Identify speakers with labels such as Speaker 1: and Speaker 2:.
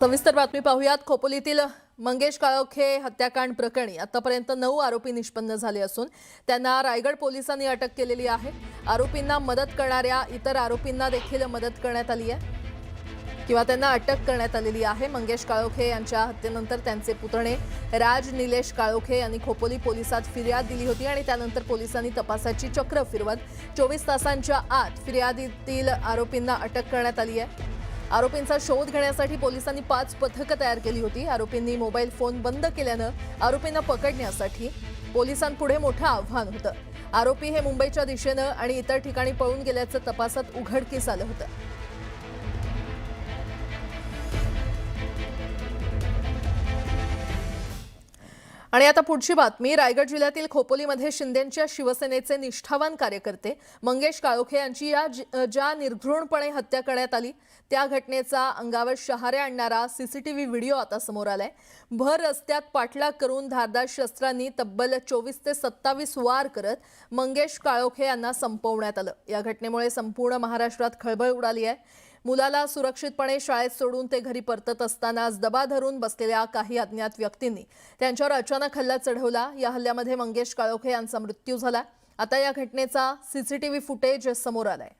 Speaker 1: सविस्तर बातमी पाहूयात। खोपोलीतील मंगेश काळोखे हत्याकांड प्रकरणी आतापर्यंत 9 आरोपी निष्पन्न झाले असून त्यांना रायगड पोलिसांनी अटक केलेली आहे। आरोपींना मदत करणाऱ्या इतर आरोपींना देखील मदत करण्यात आली आहे किंवा त्यांना अटक करण्यात आलेली आहे। मंगेश काळोखे यांच्या हत्येनंतर त्यांचे पुतणे राज निलेश काळोखे यांनी खोपोली पोलिसात फिर्याद दिली होती आणि त्यानंतर पोलिसांनी तपासाची चक्र फिरवत 24 तासांच्या आत फिर्यादीतील आरोपींना अटक करण्यात आली आहे। आरोपींचा शोध घेण्यासाठी पोलिसांनी 5 पथकं तयार केली होती। आरोपींनी मोबाईल फोन बंद केल्यानं आरोपींना पकडण्यासाठी पोलिसांपुढे मोठं आव्हान होतं। आरोपी हे मुंबईच्या दिशेनं आणि इतर ठिकाणी पळून गेल्याचं तपासात उघडकीस आलं होतं। आणि आता पुढची बातमी। रायगड जिल्ह्यातील खोपोलीमध्ये शिंदेंच्या शिवसेनेचे निष्ठावान कार्यकर्ते मंगेश काळोखे यांची ज्या निर्घृणपणे हत्या करण्यात आली त्या घटनेचा अंगावर शहारे आणणारा सीसीटीव्ही व्हिडिओ आता समोर आलाय। भर रस्त्यात पाठलाग करून धारदार शस्त्रांनी तब्बल 24 ते 27 वार करत मंगेश काळोखे यांना संपवण्यात आलं। या घटनेमुळे संपूर्ण महाराष्ट्रात खळबळ उडाली आहे। मुलाला सुरक्षितपणे शाळेत सोडून ते घरी परतत असतानाच दबा धरून बसलेल्या काही अज्ञात व्यक्तींनी त्यांच्यावर अचानक हल्ला चढवला। या हल्ल्यामध्ये मंगेश काळोखे यांचा मृत्यू झाला। आता या घटनेचा सीसीटीव्ही फुटेज समोर आलाय।